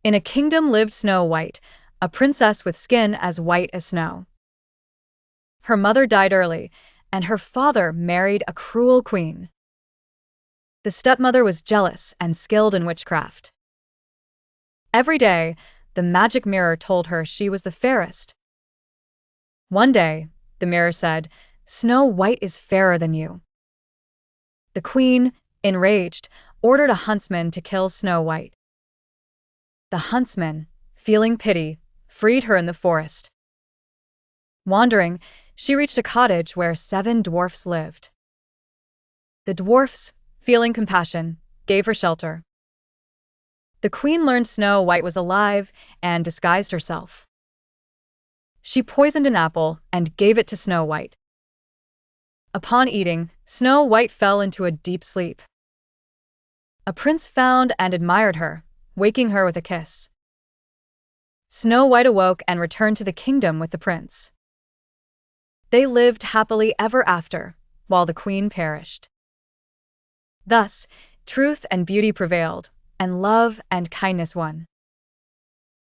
In a kingdom lived Snow White, a princess with skin as white as snow. Her mother died early, and her father married a cruel queen. The stepmother was jealous and skilled in witchcraft. Every day, the magic mirror told her she was the fairest. One day, the mirror said, "Snow White is fairer than you." The queen, enraged, ordered a huntsman to kill Snow White. The huntsman, feeling pity, freed her in the forest. Wandering, she reached a cottage where 7 dwarfs lived. The dwarfs, feeling compassion, gave her shelter. The queen learned Snow White was alive and disguised herself. She poisoned an apple and gave it to Snow White. Upon eating, Snow White fell into a deep sleep. A prince found and admired her, waking her with a kiss. Snow White awoke and returned to the kingdom with the prince. They lived happily ever after, while the queen perished. Thus, truth and beauty prevailed, and love and kindness won.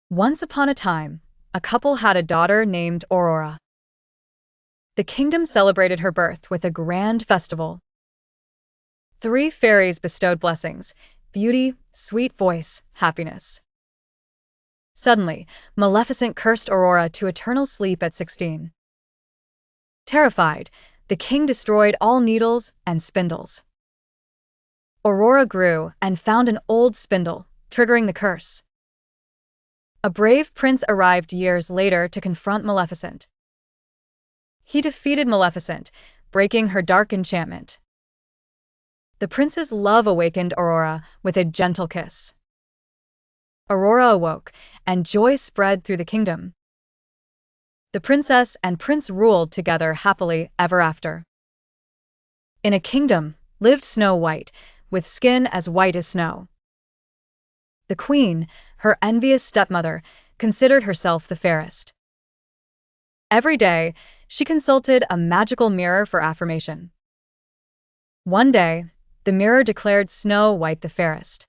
Once upon a time, a couple had a daughter named Aurora. The kingdom celebrated her birth with a grand festival. 3 fairies bestowed blessings: beauty, sweet voice, happiness. Suddenly, Maleficent cursed Aurora to eternal sleep at 16. Terrified, the king destroyed all needles and spindles. Aurora grew and found an old spindle, triggering the curse. A brave prince arrived years later to confront Maleficent. He defeated Maleficent, breaking her dark enchantment. The prince's love awakened Aurora with a gentle kiss. Aurora awoke, and joy spread through the kingdom. The princess and prince ruled together happily ever after. In a kingdom lived Snow White, with skin as white as snow. The queen, her envious stepmother, considered herself the fairest. Every day, she consulted a magical mirror for affirmation. One day, the mirror declared Snow White the fairest.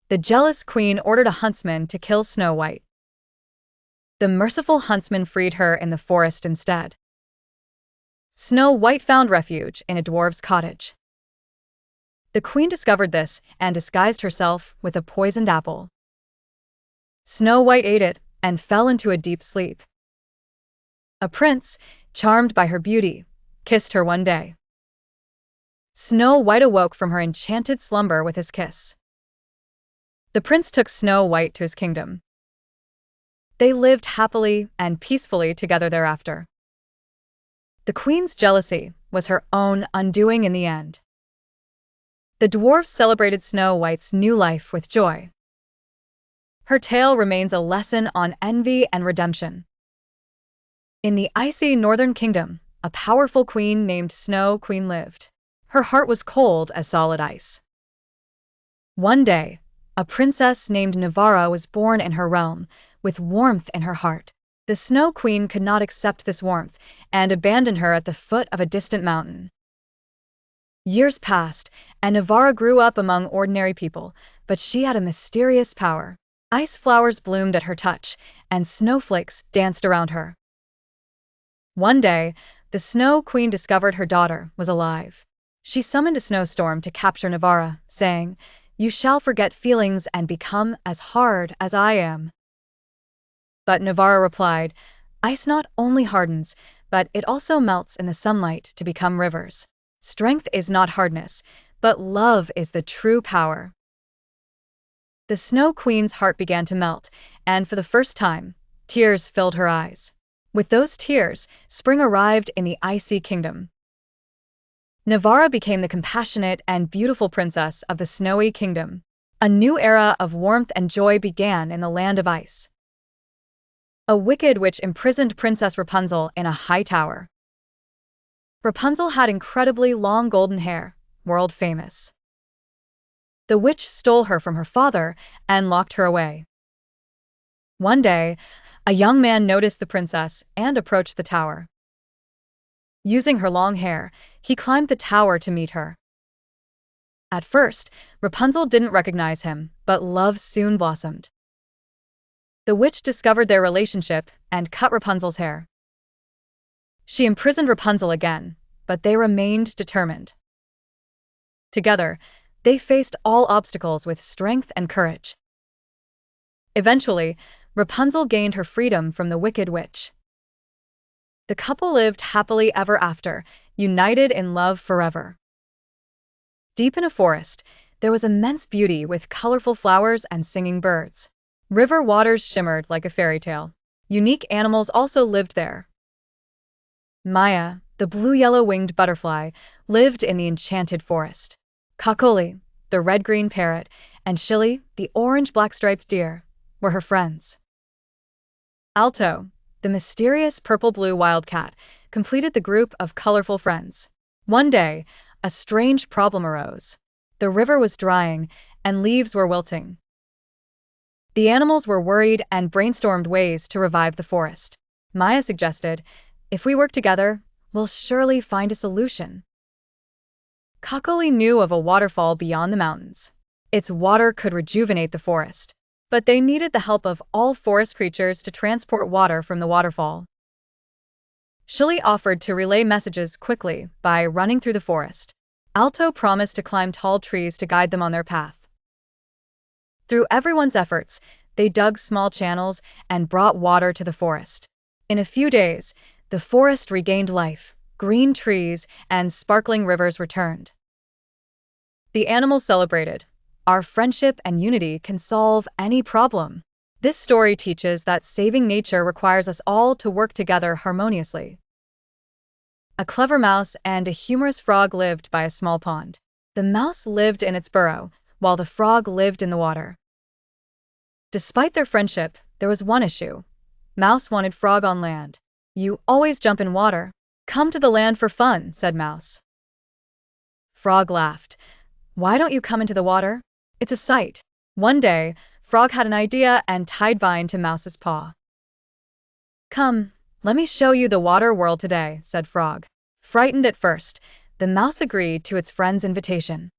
The jealous queen ordered a huntsman to kill Snow White. The merciful huntsman freed her in the forest instead. Snow White found refuge in a dwarf's cottage. The queen discovered this and disguised herself with a poisoned apple. Snow White ate it and fell into a deep sleep. A prince, charmed by her beauty, kissed her one day. Snow White awoke from her enchanted slumber with his kiss. The prince took Snow White to his kingdom. They lived happily and peacefully together thereafter. The queen's jealousy was her own undoing in the end. The dwarfs celebrated Snow White's new life with joy. Her tale remains a lesson on envy and redemption. In the icy northern kingdom, a powerful queen named Snow Queen lived. Her heart was cold as solid ice. One day, a princess named Navara was born in her realm, with warmth in her heart. The Snow Queen could not accept this warmth and abandoned her at the foot of a distant mountain. Years passed, and Navara grew up among ordinary people, but she had a mysterious power. Ice flowers bloomed at her touch, and snowflakes danced around her. One day, the Snow Queen discovered her daughter was alive. She summoned a snowstorm to capture Navara, saying, "You shall forget feelings and become as hard as I am." But Navara replied, "Ice not only hardens, but it also melts in the sunlight to become rivers. Strength is not hardness, but love is the true power." The Snow Queen's heart began to melt, and for the first time, tears filled her eyes. With those tears, spring arrived in the icy kingdom. Navara became the compassionate and beautiful princess of the Snowy Kingdom. A new era of warmth and joy began in the land of ice. A wicked witch imprisoned Princess Rapunzel in a high tower. Rapunzel had incredibly long golden hair, world famous. The witch stole her from her father and locked her away. One day, a young man noticed the princess and approached the tower. Using her long hair, he climbed the tower to meet her. At first, Rapunzel didn't recognize him, but love soon blossomed. The witch discovered their relationship and cut Rapunzel's hair. She imprisoned Rapunzel again, but they remained determined. Together, they faced all obstacles with strength and courage. Eventually, Rapunzel gained her freedom from the wicked witch. The couple lived happily ever after, united in love forever. Deep in a forest, there was immense beauty with colorful flowers and singing birds. River waters shimmered like a fairy tale. Unique animals also lived there. Maya, the blue-yellow-winged butterfly, lived in the enchanted forest. Kakoli, the red-green parrot, and Shilly, the orange-black-striped deer, were her friends. Alto, the mysterious purple-blue wildcat, completed the group of colorful friends. One day, a strange problem arose. The river was drying, and leaves were wilting. The animals were worried and brainstormed ways to revive the forest. Maya suggested, "If we work together, we'll surely find a solution." Kakoli knew of a waterfall beyond the mountains. Its water could rejuvenate the forest, but they needed the help of all forest creatures to transport water from the waterfall. Shilly offered to relay messages quickly by running through the forest. Alto promised to climb tall trees to guide them on their path. Through everyone's efforts, they dug small channels and brought water to the forest. In a few days, the forest regained life, green trees and sparkling rivers returned. The animals celebrated. Our friendship and unity can solve any problem. This story teaches that saving nature requires us all to work together harmoniously. A clever mouse and a humorous frog lived by a small pond. The mouse lived in its burrow, while the frog lived in the water. Despite their friendship, there was one issue. Mouse wanted frog on land. "You always jump in water. Come to the land for fun," said Mouse. Frog laughed. "Why don't you come into the water? It's a sight." One day, Frog had an idea and tied vine to Mouse's paw. "Come, let me show you the water world today," said Frog. Frightened at first, the mouse agreed to its friend's invitation.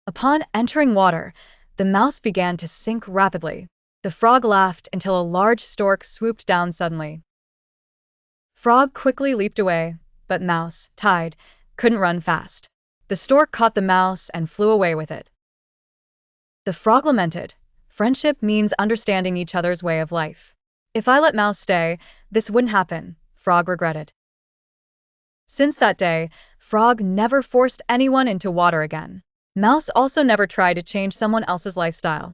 Upon entering water, the mouse began to sink rapidly. The frog laughed until a large stork swooped down suddenly. Frog quickly leaped away, but Mouse, tied, couldn't run fast. The stork caught the mouse and flew away with it. The frog lamented, "Friendship means understanding each other's way of life. If I let Mouse stay, this wouldn't happen," Frog regretted. Since that day, Frog never forced anyone into water again. Mouse also never tried to change someone else's lifestyle.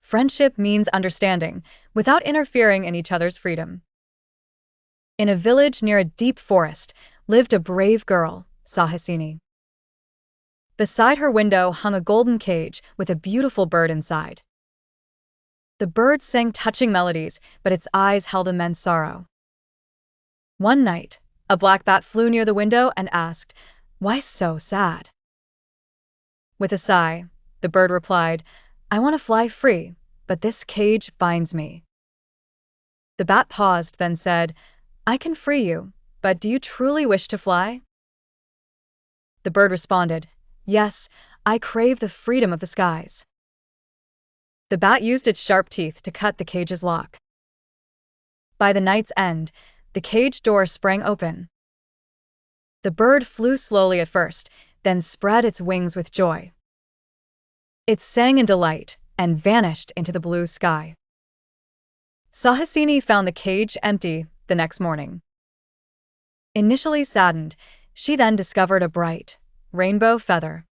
Friendship means understanding, without interfering in each other's freedom. In a village near a deep forest lived a brave girl, Sahasini. Beside her window hung a golden cage with a beautiful bird inside. The bird sang touching melodies, but its eyes held immense sorrow. One night, a black bat flew near the window and asked, "Why so sad?" With a sigh, the bird replied, "I want to fly free, but this cage binds me." The bat paused, then said, "I can free you, but do you truly wish to fly?" The bird responded, "Yes, I crave the freedom of the skies." The bat used its sharp teeth to cut the cage's lock. By the night's end, the cage door sprang open. The bird flew slowly at first, then spread its wings with joy. It sang in delight and vanished into the blue sky. Sahasini found the cage empty the next morning. Initially saddened, she then discovered a bright, rainbow feather.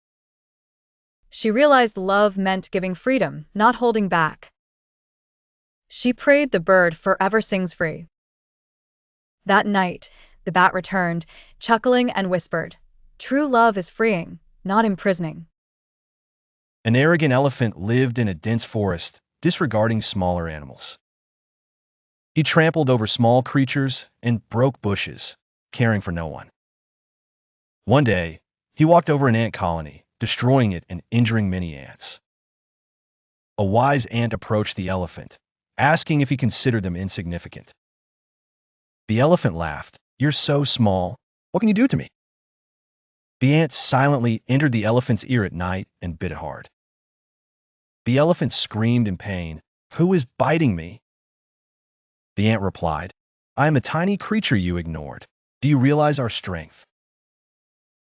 She realized love meant giving freedom, not holding back. She prayed the bird forever sings free. That night, the bat returned, chuckling and whispered, "True love is freeing, not imprisoning." An arrogant elephant lived in a dense forest, disregarding smaller animals. He trampled over small creatures and broke bushes, caring for no one. One day, he walked over an ant colony, destroying it and injuring many ants. A wise ant approached the elephant, asking if he considered them insignificant. The elephant laughed, "You're so small. What can you do to me?" The ant silently entered the elephant's ear at night and bit it hard. The elephant screamed in pain, "Who is biting me?" The ant replied, "I am a tiny creature you ignored. Do you realize our strength?"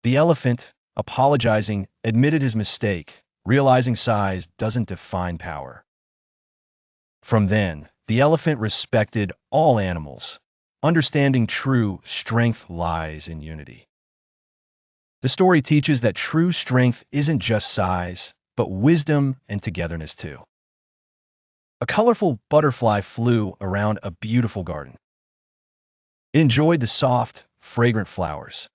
The elephant, apologizing, admitted his mistake, realizing size doesn't define power. From then, the elephant respected all animals, understanding true strength lies in unity. The story teaches that true strength isn't just size, but wisdom and togetherness too. A colorful butterfly flew around a beautiful garden. It enjoyed the soft, fragrant flowers.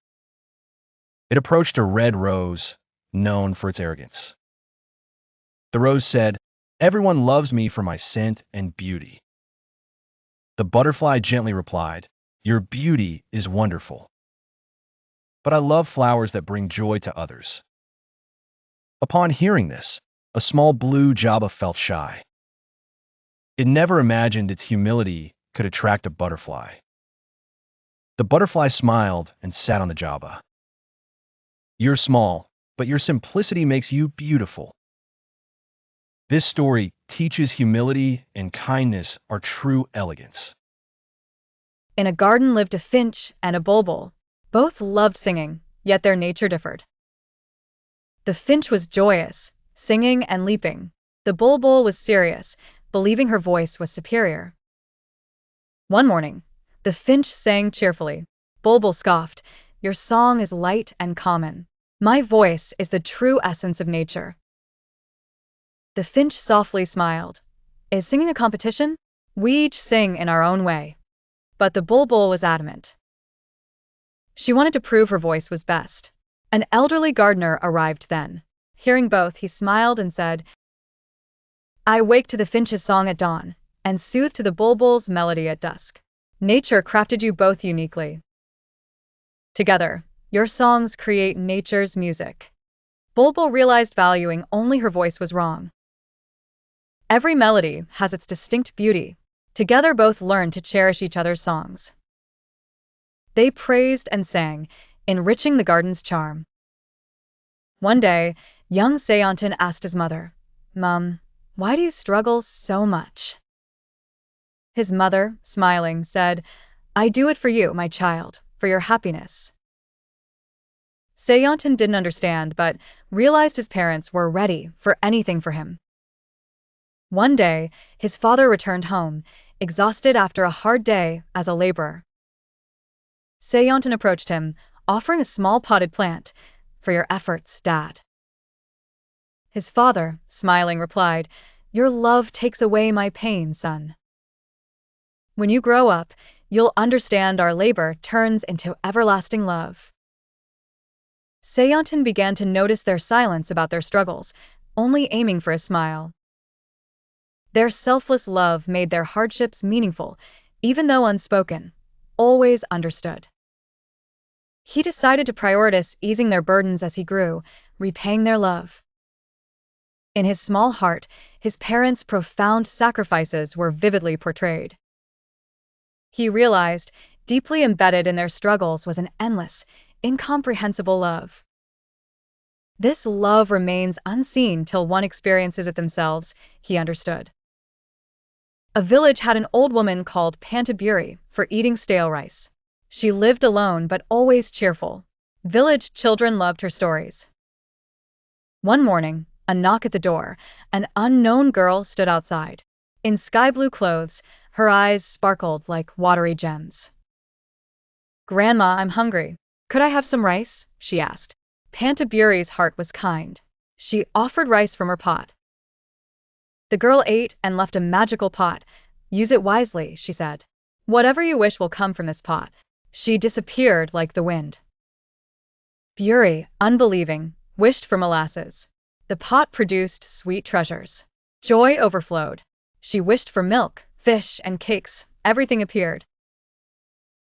It approached a red rose, known for its arrogance. The rose said, "Everyone loves me for my scent and beauty." The butterfly gently replied, "Your beauty is wonderful, but I love flowers that bring joy to others." Upon hearing this, a small blue jabba felt shy. It never imagined its humility could attract a butterfly. The butterfly smiled and sat on the jabba. "You're small, but your simplicity makes you beautiful." This story teaches humility and kindness are true elegance. In a garden lived a finch and a bulbul. Both loved singing, yet their nature differed. The finch was joyous, singing and leaping. The bulbul was serious, believing her voice was superior. One morning, the finch sang cheerfully. Bulbul scoffed, "Your song is light and common. My voice is the true essence of nature." The finch softly smiled. "Is singing a competition? We each sing in our own way." But the bulbul was adamant. She wanted to prove her voice was best. An elderly gardener arrived then. Hearing both, he smiled and said, "I wake to the finch's song at dawn, and soothe to the bulbul's melody at dusk. Nature crafted you both uniquely. Together, your songs create nature's music." Bulbul realized valuing only her voice was wrong. Every melody has its distinct beauty. Together both learned to cherish each other's songs. They praised and sang, enriching the garden's charm. One day, young Sayantan asked his mother, "Mom, why do you struggle so much?" His mother, smiling, said, "I do it for you, my child, for your happiness." Sayantan didn't understand, but realized his parents were ready for anything for him. One day, his father returned home, exhausted after a hard day as a laborer. Sayantan approached him, offering a small potted plant, "For your efforts, Dad." His father, smiling, replied, "Your love takes away my pain, son. When you grow up, you'll understand our labor turns into everlasting love." Sayantan began to notice their silence about their struggles, only aiming for a smile. Their selfless love made their hardships meaningful, even though unspoken, always understood. He decided to prioritize easing their burdens as he grew, repaying their love. In his small heart, his parents' profound sacrifices were vividly portrayed. He realized, deeply embedded in their struggles was an endless, incomprehensible love. This love remains unseen till one experiences it themselves, he understood. A village had an old woman called Pantaburi for eating stale rice. She lived alone but always cheerful. Village children loved her stories. One morning, a knock at the door, an unknown girl stood outside. In sky-blue clothes, her eyes sparkled like watery gems. "Grandma, I'm hungry. Could I have some rice?" she asked. Pantaburi's heart was kind. She offered rice from her pot. The girl ate and left a magical pot. "Use it wisely," she said. "Whatever you wish will come from this pot." She disappeared like the wind. Buri, unbelieving, wished for molasses. The pot produced sweet treasures. Joy overflowed. She wished for milk, fish, and cakes. Everything appeared.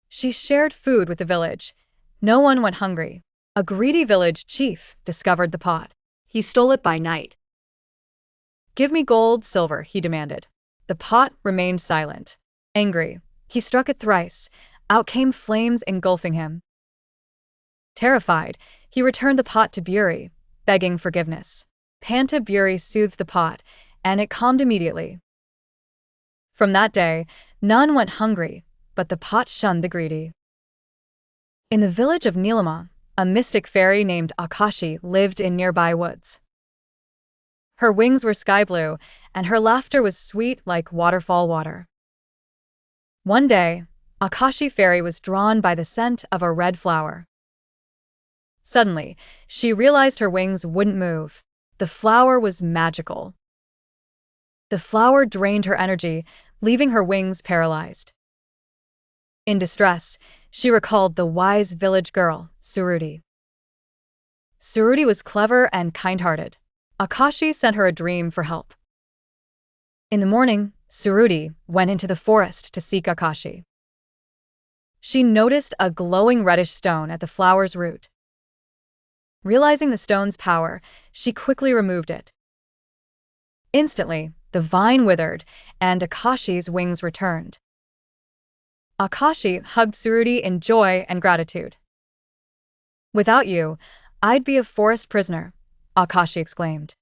She shared food with the village. No one went hungry. A greedy village chief discovered the pot. He stole it by night. "Give me gold, silver," he demanded. The pot remained silent. Angry, he struck it thrice. Out came flames engulfing him. Terrified, He returned the pot to Buri, begging forgiveness. Panta Buri soothed the pot, and it calmed immediately. From that day, none went hungry, but the pot shunned the greedy. In the village of Nilama, a mystic fairy named Akashi lived in nearby woods. Her wings were sky blue, and her laughter was sweet like waterfall water. One day, Akashi Fairy was drawn by the scent of a red flower. Suddenly, she realized her wings wouldn't move. The flower was magical. The flower drained her energy, leaving her wings paralyzed. In distress, she recalled the wise village girl, Suruti. Suruti was clever and kind-hearted. Akashi sent her a dream for help. In the morning, Suruti went into the forest to seek Akashi. She noticed a glowing reddish stone at the flower's root. Realizing the stone's power, she quickly removed it. Instantly, the vine withered, and Akashi's wings returned. Akashi hugged Suruti in joy and gratitude. "Without you, I'd be a forest prisoner," Akashi exclaimed.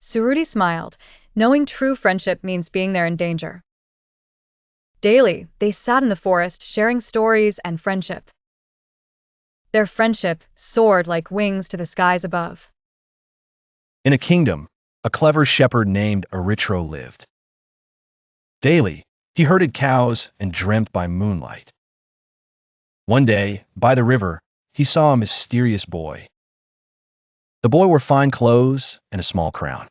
Suruti smiled, knowing true friendship means being there in danger. Daily, they sat in the forest sharing stories and friendship. Their friendship soared like wings to the skies above. In a kingdom, a clever shepherd named Eritro lived. Daily, he herded cows and dreamt by moonlight. One day, by the river, he saw a mysterious boy. The boy wore fine clothes and a small crown.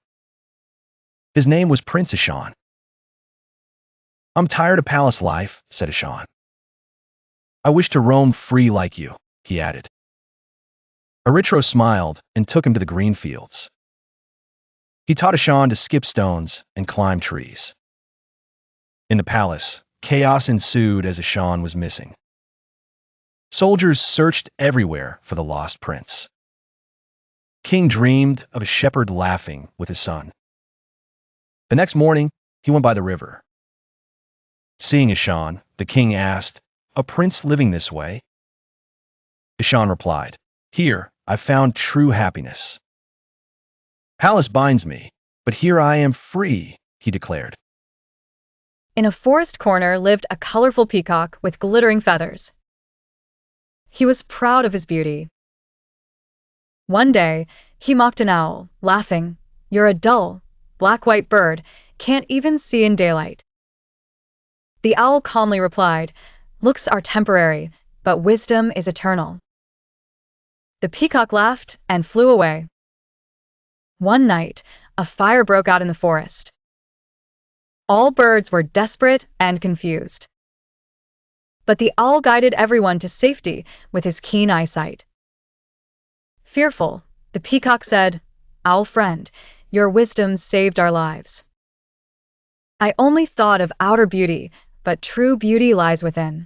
His name was Prince Ashan. "I'm tired of palace life," said Ashan. "I wish to roam free like you," he added. Eritro smiled and took him to the green fields. He taught Ashan to skip stones and climb trees. In the palace, chaos ensued as Ashan was missing. Soldiers searched everywhere for the lost prince. King dreamed of a shepherd laughing with his son. The next morning, he went by the river. Seeing Ashan, the king asked, "A prince living this way?" Ashan replied, "Here, I found true happiness. Palace binds me, but here I am free," he declared. In a forest corner lived a colorful peacock with glittering feathers. He was proud of his beauty. One day, he mocked an owl, laughing, "You're a dull, black-white bird, can't even see in daylight." The owl calmly replied, "Looks are temporary, but wisdom is eternal." The peacock laughed and flew away. One night, a fire broke out in the forest. All birds were desperate and confused. But the owl guided everyone to safety with his keen eyesight. Fearful, the peacock said, "Owl friend, your wisdom saved our lives. I only thought of outer beauty, but true beauty lies within."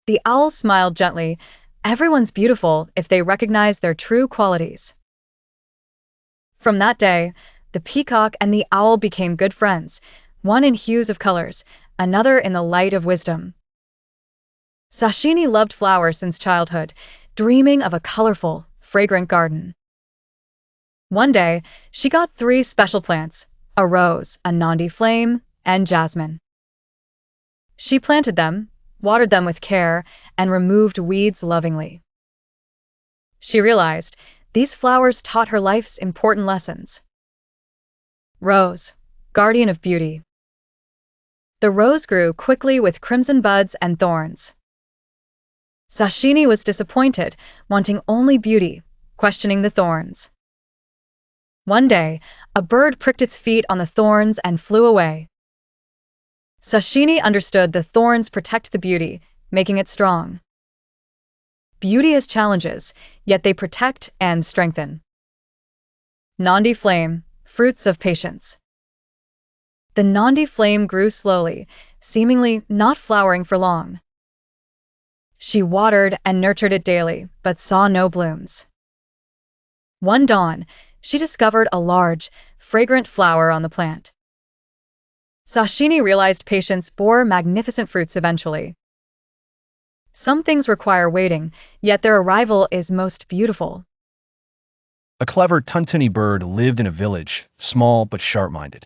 The owl smiled gently. Everyone's beautiful if they recognize their true qualities. From that day, the peacock and the owl became good friends, one in hues of colors, another in the light of wisdom. Sashini loved flowers since childhood, dreaming of a colorful, fragrant garden. One day, she got 3 special plants, a rose, a nandi flame, and jasmine. She planted them, watered them with care, and removed weeds lovingly. She realized these flowers taught her life's important lessons. Rose, guardian of beauty. The rose grew quickly with crimson buds and thorns. Sashini was disappointed, wanting only beauty, questioning the thorns. One day, a bird pricked its feet on the thorns and flew away. Sashini understood the thorns protect the beauty, making it strong. Beauty has challenges, yet they protect and strengthen. Nandi flame, fruits of patience. The nandi flame grew slowly, seemingly not flowering for long. She watered and nurtured it daily, but saw no blooms. One dawn, she discovered a large, fragrant flower on the plant. Sashini realized patience bore magnificent fruits eventually. Some things require waiting, yet their arrival is most beautiful. A clever tuntuni bird lived in a village, small but sharp-minded.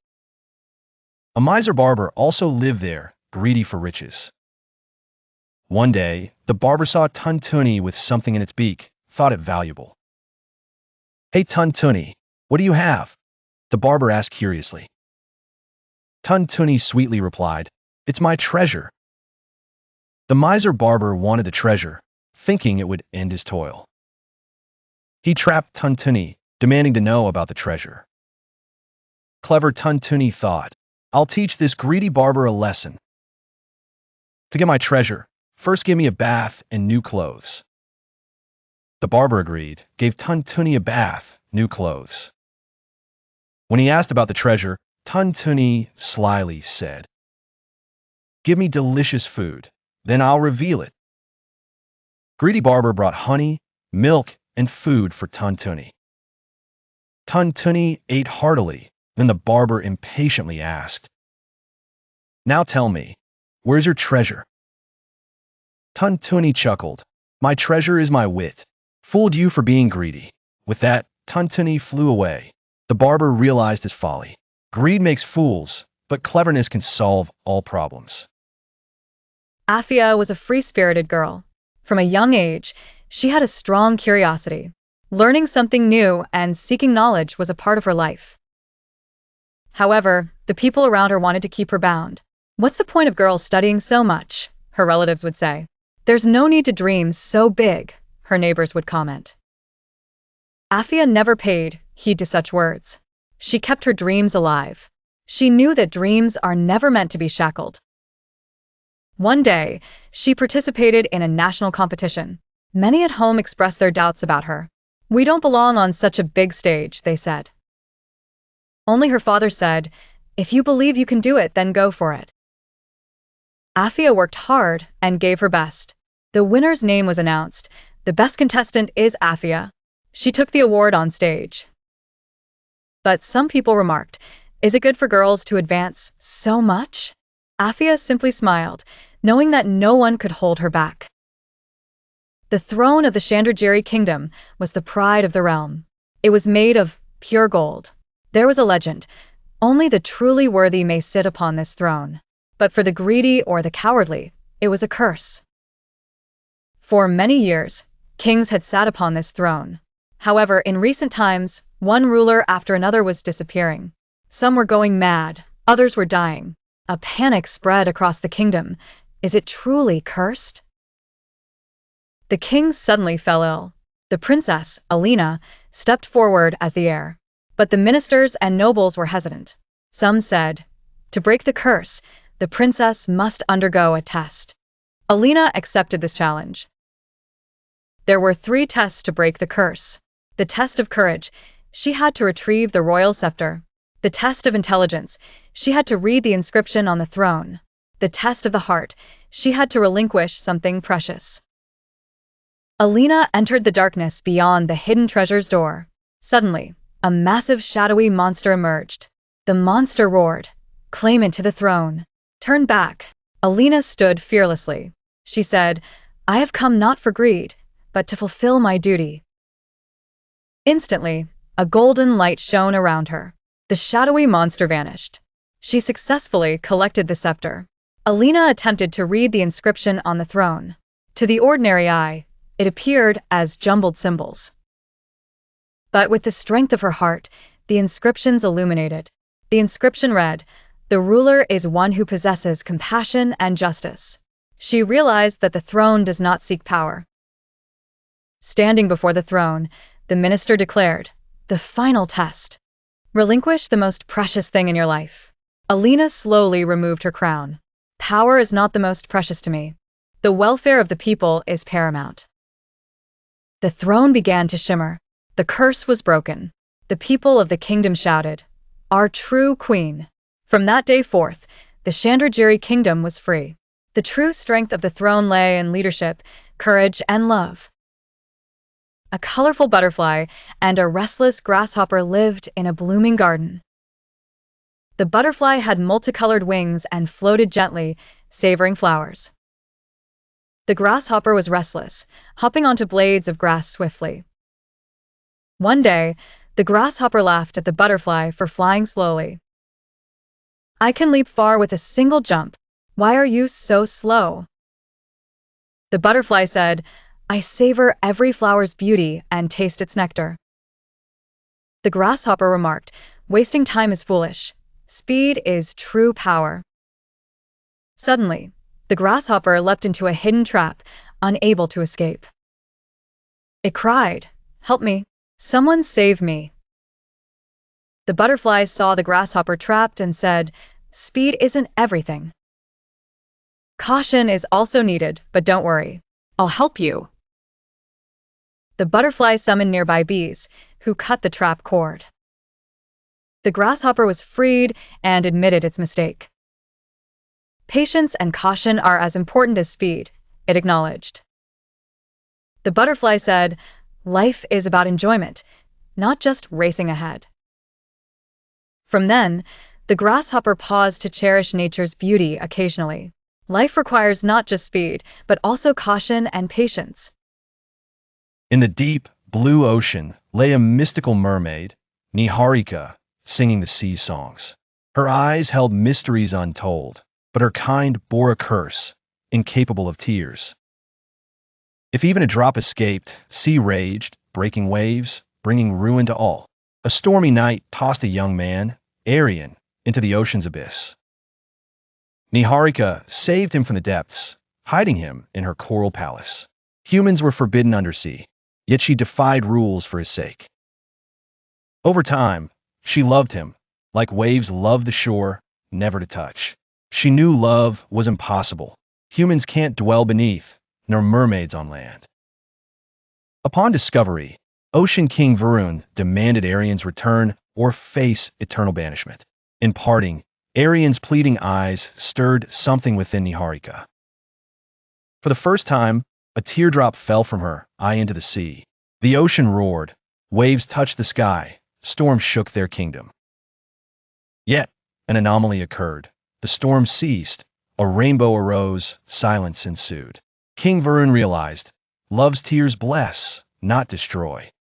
A miser barber also lived there, greedy for riches. One day, the barber saw a tuntuni with something in its beak, thought it valuable. "Hey tuntuni, what do you have?" the barber asked curiously. Tuntuni sweetly replied, "It's my treasure." The miser barber wanted the treasure, thinking it would end his toil. He trapped Tuntuni, demanding to know about the treasure. Clever Tuntuni thought, "I'll teach this greedy barber a lesson. To get my treasure, first give me a bath and new clothes." The barber agreed, gave Tuntuni a bath, new clothes. When he asked about the treasure, Tuntuni slyly said, "Give me delicious food, then I'll reveal it." Greedy barber brought honey, milk, and food for Tuntuni. Tuntuni ate heartily, then the barber impatiently asked, "Now tell me, where's your treasure?" Tuntuni chuckled, "My treasure is my wit. Fooled you for being greedy." With that, Tuntuni flew away. The barber realized his folly. Greed makes fools, but cleverness can solve all problems. Afia was a free-spirited girl. From a young age, she had a strong curiosity. Learning something new and seeking knowledge was a part of her life. However, the people around her wanted to keep her bound. "What's the point of girls studying so much?" her relatives would say. "There's no need to dream so big," her neighbors would comment. Afia never paid heed to such words. She kept her dreams alive. She knew that dreams are never meant to be shackled. One day, she participated in a national competition. Many at home expressed their doubts about her. "We don't belong on such a big stage," they said. Only her father said, "If you believe you can do it, then go for it." Afia worked hard and gave her best. The winner's name was announced. The best contestant is Afia. She took the award on stage. But some people remarked, "Is it good for girls to advance so much?" Afia simply smiled, knowing that no one could hold her back. The throne of the Chandragiri kingdom was the pride of the realm. It was made of pure gold. There was a legend, only the truly worthy may sit upon this throne. But for the greedy or the cowardly, it was a curse. For many years, kings had sat upon this throne. However, in recent times, one ruler after another was disappearing. Some were going mad, others were dying. A panic spread across the kingdom. Is it truly cursed? The king suddenly fell ill. The princess, Alina, stepped forward as the heir. But the ministers and nobles were hesitant. Some said, to break the curse, the princess must undergo a test. Alina accepted this challenge. There were 3 tests to break the curse. The test of courage, she had to retrieve the royal scepter. The test of intelligence, she had to read the inscription on the throne. The test of the heart, she had to relinquish something precious. Alina entered the darkness beyond the hidden treasure's door. Suddenly, a massive shadowy monster emerged. The monster roared, "Claimant to the throne, turn back." Alina stood fearlessly. She said, "I have come not for greed, but to fulfill my duty." Instantly, a golden light shone around her. The shadowy monster vanished. She successfully collected the scepter. Alina attempted to read the inscription on the throne. To the ordinary eye, it appeared as jumbled symbols. But with the strength of her heart, the inscriptions illuminated. The inscription read, "The ruler is one who possesses compassion and justice." She realized that the throne does not seek power. Standing before the throne, the minister declared, "The final test. Relinquish the most precious thing in your life." Alina slowly removed her crown. "Power is not the most precious to me. The welfare of the people is paramount." The throne began to shimmer. The curse was broken. The people of the kingdom shouted, "Our true queen." From that day forth, the Chandragiri kingdom was free. The true strength of the throne lay in leadership, courage, and love. A colorful butterfly and a restless grasshopper lived in a blooming garden. The butterfly had multicolored wings and floated gently, savoring flowers. The grasshopper was restless, hopping onto blades of grass swiftly. One day, the grasshopper laughed at the butterfly for flying slowly. "I can leap far with a single jump. Why are you so slow?" The butterfly said, "I savor every flower's beauty and taste its nectar." The grasshopper remarked, "Wasting time is foolish. Speed is true power." Suddenly, the grasshopper leapt into a hidden trap, unable to escape. It cried, "Help me! Someone save me!" The butterfly saw the grasshopper trapped and said, "Speed isn't everything. Caution is also needed, but don't worry. I'll help you." The butterfly summoned nearby bees, who cut the trap cord. The grasshopper was freed and admitted its mistake. "Patience and caution are as important as speed," it acknowledged. The butterfly said, "Life is about enjoyment, not just racing ahead." From then, the grasshopper paused to cherish nature's beauty occasionally. Life requires not just speed, but also caution and patience. In the deep, blue ocean lay a mystical mermaid, Niharika, singing the sea songs. Her eyes held mysteries untold, but her kind bore a curse, incapable of tears. If even a drop escaped, sea raged, breaking waves, bringing ruin to all. A stormy night tossed a young man, Aryan, into the ocean's abyss. Niharika saved him from the depths, hiding him in her coral palace. Humans were forbidden undersea, yet she defied rules for his sake. Over time, she loved him, like waves love the shore, never to touch. She knew love was impossible. Humans can't dwell beneath, nor mermaids on land. Upon discovery, Ocean King Varun demanded Aryan's return or face eternal banishment. In parting, Aryan's pleading eyes stirred something within Niharika. For the first time, a teardrop fell from her eye into the sea. The ocean roared, waves touched the sky, storms shook their kingdom. Yet, an anomaly occurred. The storm ceased, a rainbow arose, silence ensued. King Varun realized, love's tears bless, not destroy.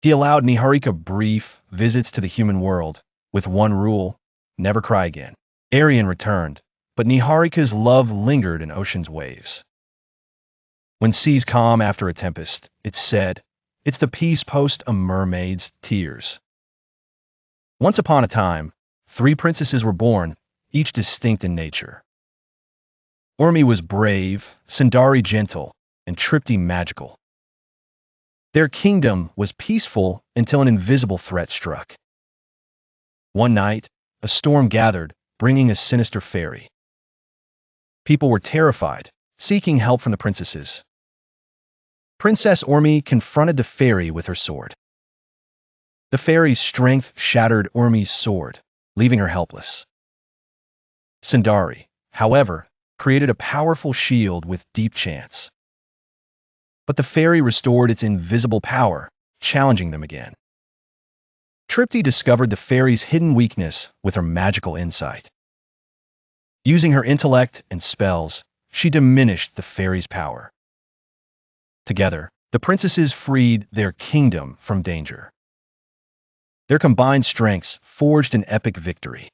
He allowed Niharika brief visits to the human world, with one rule: never cry again. Aryan returned, but Niharika's love lingered in ocean's waves. When seas calm after a tempest, it's said, it's the peace post a mermaid's tears. Once upon a time, 3 princesses were born, each distinct in nature. Urmi was brave, Sundari gentle, and Tripti magical. Their kingdom was peaceful until an invisible threat struck. One night, a storm gathered, bringing a sinister fairy. People were terrified, seeking help from the princesses. Princess Urmi confronted the fairy with her sword. The fairy's strength shattered Urmi's sword, leaving her helpless. Sundari, however, created a powerful shield with deep chance. But the fairy restored its invisible power, challenging them again. Tripti discovered the fairy's hidden weakness with her magical insight. Using her intellect and spells, she diminished the fairy's power. Together, the princesses freed their kingdom from danger. Their combined strengths forged an epic victory.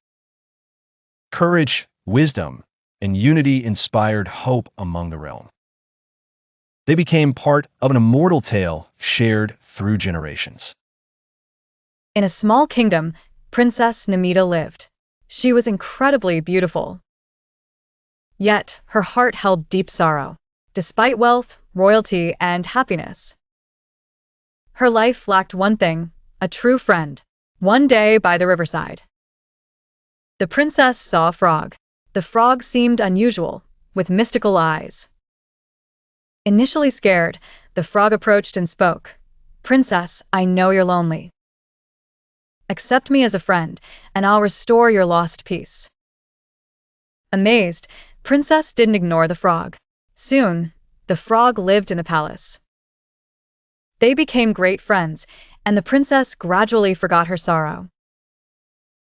Courage, wisdom, and unity inspired hope among the realm. They became part of an immortal tale shared through generations. In a small kingdom, Princess Namita lived. She was incredibly beautiful. Yet, her heart held deep sorrow, despite wealth, royalty, and happiness. Her life lacked one thing: a true friend. One day by the riverside, the princess saw a frog. The frog seemed unusual, with mystical eyes. Initially scared, the frog approached and spoke. "Princess, I know you're lonely. Accept me as a friend, and I'll restore your lost peace." Amazed, Princess didn't ignore the frog. Soon, the frog lived in the palace. They became great friends, and the princess gradually forgot her sorrow.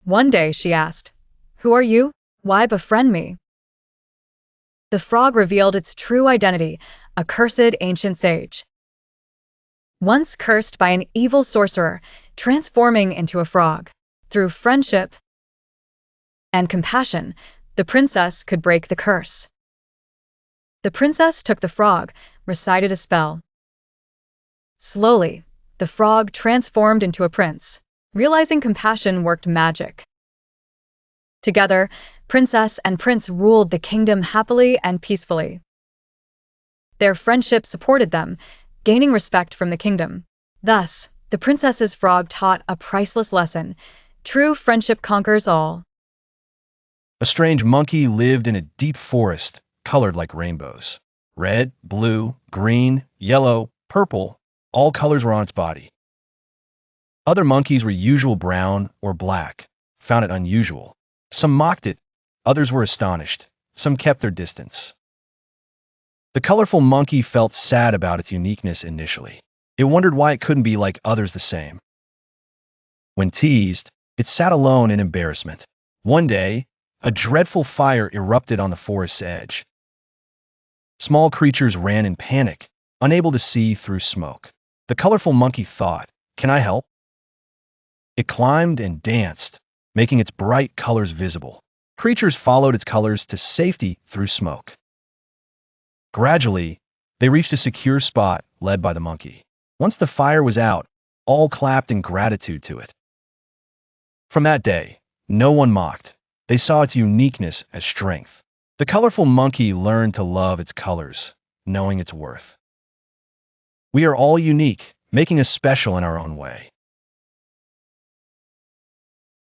One day she asked, "Who are you? Why befriend me?" The frog revealed its true identity, a cursed ancient sage. Once cursed by an evil sorcerer, transforming into a frog. Through friendship and compassion, the princess could break the curse. The princess took the frog, recited a spell. Slowly, the frog transformed into a prince. Realizing compassion worked magic. Together, princess and prince ruled the kingdom happily and peacefully. Their friendship supported them, gaining respect from the kingdom. Thus, the princess's frog taught a priceless lesson. True friendship conquers all. A strange monkey lived in a deep forest, colored like rainbows. Red, blue, green, yellow, purple, all colors were on its body. Other monkeys were usual brown or black, found it unusual. Some mocked it, others were astonished, some kept their distance. The colorful monkey felt sad about its uniqueness initially. It wondered why it couldn't be like others the same. When teased, it sat alone in embarrassment. One day, a dreadful fire erupted on the forest's edge. Small creatures ran in panic, unable to see through smoke. The colorful monkey thought, "Can I help?" It climbed and danced, making its bright colors visible. Creatures followed its colors to safety through smoke. Gradually, they reached a secure spot led by the monkey. Once the fire was out, all clapped in gratitude to it. From that day, no one mocked. They saw its uniqueness as strength. The colorful monkey learned to love its colors, knowing its worth. We are all unique, making us special in our own way.